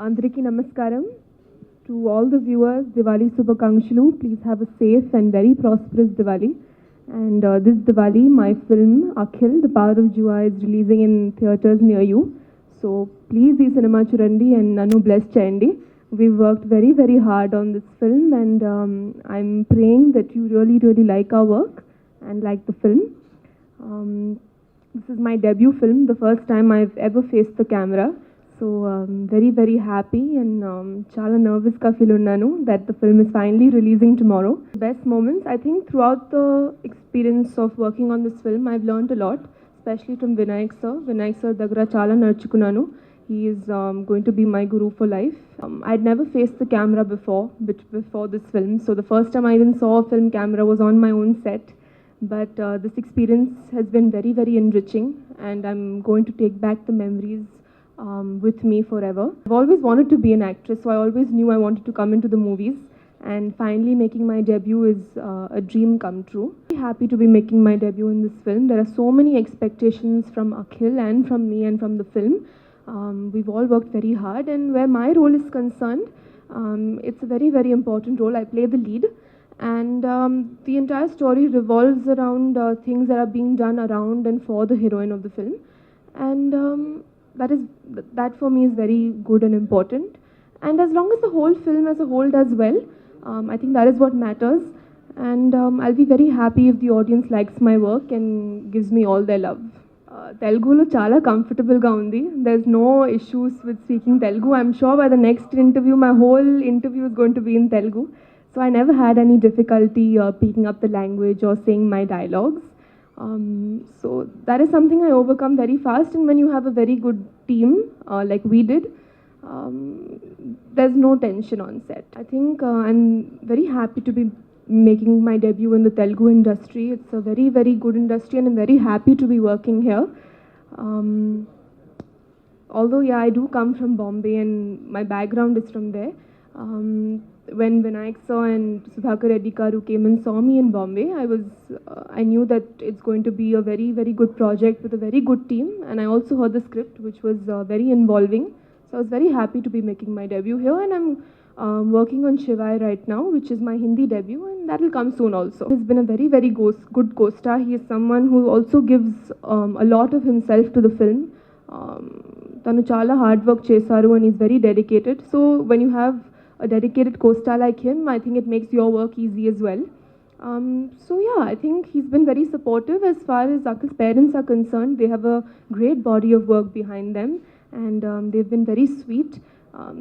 Andriki Namaskaram. To all the viewers, Diwali Subhakankshalu. Please have a safe and very prosperous Diwali. And this Diwali, my film Akhil, The Power of Jua, is releasing in theatres near you. So please, ee cinema churandi and nanu bless cheyandi. We've worked very, very hard on this film, and I'm praying that you really, really like our work and like the film. This is my debut film, the first time I've ever faced the camera. So very, very happy and chala nervous ka feel unnanu that the film is finally releasing tomorrow. The best moments, I think throughout the experience of working on this film, I've learned a lot, especially from Vinayak sir. Vinayak sir dagra chala narchukunnanu. He is going to be my guru for life. I'd never faced the camera before this film. So the first time I even saw a film camera was on my own set. But this experience has been very, very enriching, and I'm going to take back the memories with me forever. I've always wanted to be an actress, so I always knew I wanted to come into the movies. And finally making my debut is a dream come true. I'm very happy to be making my debut in this film. There are so many expectations from Akhil and from me and from the film. We've all worked very hard, and where my role is concerned, it's a very, very important role. I play the lead, and the entire story revolves around things that are being done around and for the heroine of the film. And that for me is very good and important. And as long as the whole film as a whole does well, I think that is what matters. And I'll be very happy if the audience likes my work and gives me all their love. Telugulo chala comfortable ga undi. There's no issues with speaking Telugu. I'm sure by the next interview, my whole interview is going to be in Telugu. So I never had any difficulty picking up the language or saying my dialogues. So that is something I overcome very fast. And when you have a very good team like we did, there's no tension on set. I think I'm very happy to be making my debut in the Telugu industry. It's a very, very good industry, and I'm very happy to be working here. Although, yeah, I do come from Bombay and my background is from there. When Vinayak sir and Sudhakar Reddy Garu came and saw me in Bombay, I knew that it's going to be a very, very good project with a very good team. And I also heard the script, which was very involving. So I was very happy to be making my debut here, and I'm working on Shivai right now, which is my Hindi debut, and that will come soon also. He's been a very, very good co-star. He is someone who also gives a lot of himself to the film. Tanu chala hard work chesaru, and he's very dedicated. So when you have a dedicated co-star like him, I think it makes your work easy as well. So yeah, I think he's been very supportive. As far as Akhil's parents are concerned, they have a great body of work behind them, and they've been very sweet.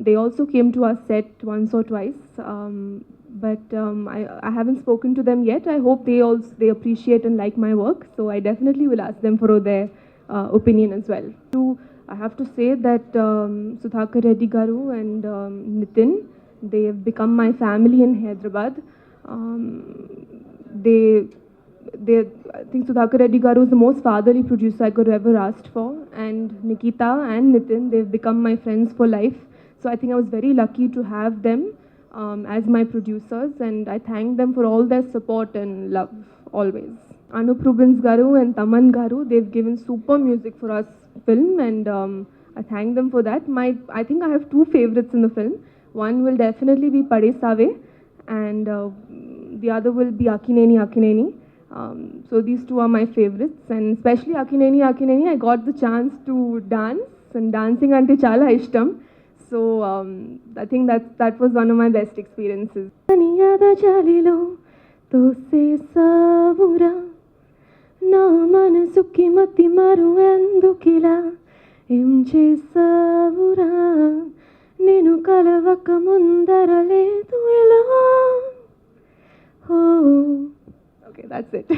They also came to our set once or twice, but I haven't spoken to them yet. I hope they appreciate and like my work, so I definitely will ask them for their opinion as well. I have to say that Sudhakar Reddy Garu and Nitin, they have become my family in Hyderabad. I think Sudhakar Reddy Garu is the most fatherly producer I could ever asked for, and Nikita and Nitin, they've become my friends for life. So I think I was very lucky to have them as my producers, and I thank them for all their support and love always. Anup Rubens Garu and Taman Garu, they've given super music for us film, and I thank them for that. I think I have two favorites in the film. One will definitely be Pade Save, and the other will be Akineni Akineni. So these two are my favorites, and especially Akineni Akineni, I got the chance to dance, and dancing ante chala ishtam. So I think that was one of my best experiences. నా మనసుకి మతి మరు ఎందుకిలా ఏం చేసావురా నేను కలవక ముందర లేదు ఎలా okay that's it.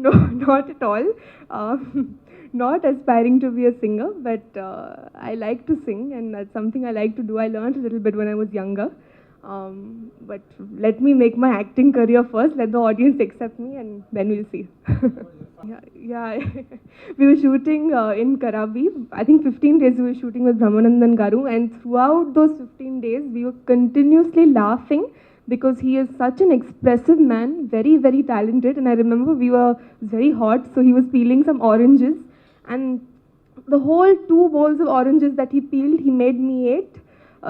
No, not at all. Not aspiring to be a singer, but I like to sing, and that's something I like to do. I learned a little bit when I was younger. But let me make my acting career first, let the audience accept me, and then we'll see. Yeah. We were shooting in Karabi. I think 15 days we were shooting with Brahmanandan Garu, and throughout those 15 days we were continuously laughing because he is such an expressive man, very, very talented. And I remember it was very hot, so he was peeling some oranges, and the whole 2 bowls of oranges that he peeled, he made me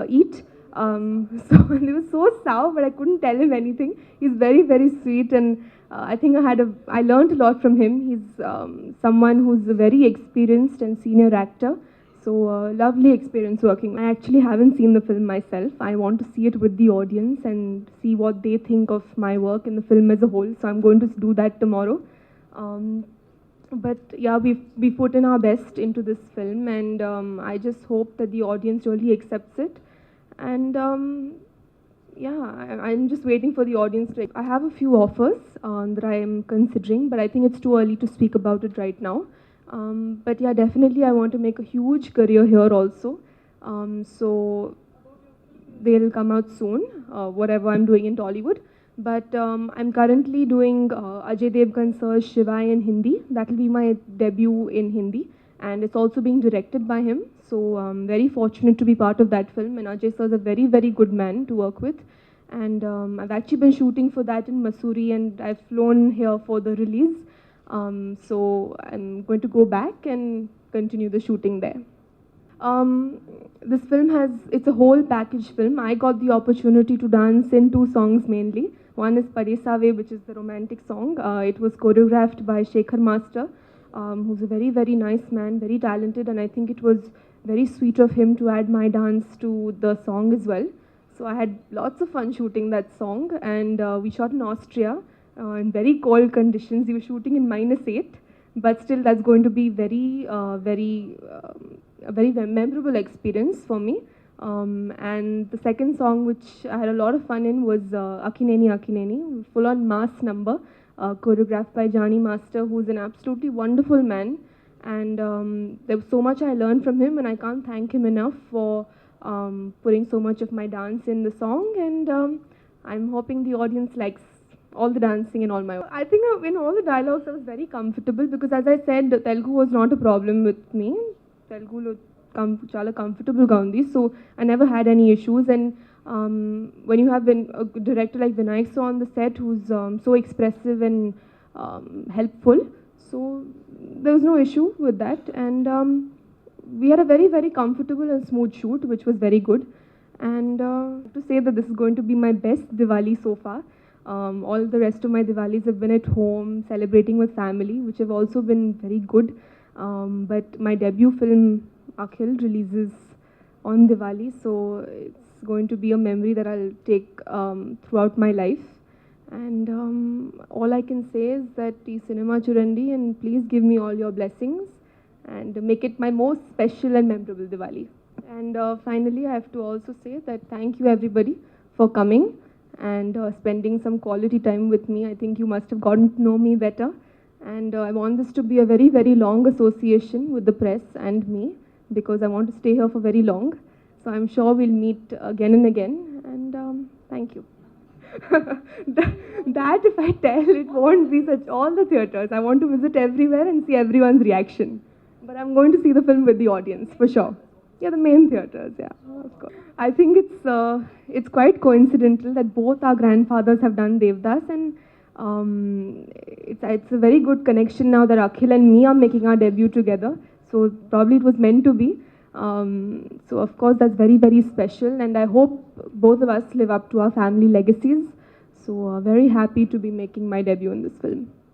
eat. So it was so sour, but I couldn't tell him anything. He's very, very sweet, and I think I learned a lot from him. He's someone who's a very experienced and senior actor. So lovely experience working. I actually haven't seen the film myself. I want to see it with the audience and see what they think of my work in the film as a whole. So I'm going to do that tomorrow. But yeah, we put in our best into this film, and I just hope that the audience really accepts it. And yeah, I'm just waiting for the audience to. I have a few offers that I am considering, but I think it's too early to speak about it right now. But yeah, definitely I want to make a huge career here also. So they'll come out soon, whatever I'm doing in Tollywood. But I'm currently doing Ajay Devgan sir's Shivai in Hindi. That will be my debut in Hindi. And it's also being directed by him. So I'm very fortunate to be part of that film. And Ajay sir is a very, very good man to work with. And I've actually been shooting for that in Mussoorie, and I've flown here for the release. So I'm going to go back and continue the shooting there. This film it's a whole package film. I got the opportunity to dance in 2 songs mainly. One is Parisave, which is the romantic song. It was choreographed by Shekhar Master, who's a very, very nice man, very talented, and I think it was very sweet of him to add my dance to the song as well. So I had lots of fun shooting that song, and we shot in Austria in very cold conditions. We were shooting in -8, but still that's going to be a very memorable experience for me. And the second song, which I had a lot of fun in, was Akineni Akineni, full-on mass number, choreographed by Jani Master, who's an absolutely wonderful man. And there was so much I learned from him, and I can't thank him enough for putting so much of my dance in the song. And I'm hoping the audience likes all the dancing and all my. I think in all the dialogues I was very comfortable because, as I said, Telugu was not a problem with me. Telugu chala comfortable ga undi, so I never had any issues. And when you have a director like Vinayak on the set, who's so expressive and helpful, so there was no issue with that. And we had a very, very comfortable and smooth shoot, which was very good. And to say that this is going to be my best Diwali so far. All the rest of my Diwalis have been at home, celebrating with family, which have also been very good. But my debut film, Akhil, releases on Diwali, so it's going to be a memory that I'll take throughout my life. And all I can say is that ee cinema churandi, and please give me all your blessings and make it my most special and memorable Diwali. And finally, I have to also say that thank you everybody for coming and spending some quality time with me. I think you must have gotten to know me better. And I want this to be a very, very long association with the press and me, because I want to stay here for very long. So I'm sure we'll meet again and again. And thank you. that if I tell, it won't be such all the theatres. I want to visit everywhere and see everyone's reaction. But I'm going to see the film with the audience for sure. Yeah, the main theatres, yeah, of course. I think it's quite coincidental that both our grandfathers have done Devdas, and it's a very good connection now that Akhil and me are making our debut together. So probably it was meant to be. So of course that's very, very special, and I hope both of us live up to our family legacies. So very happy to be making my debut in this film.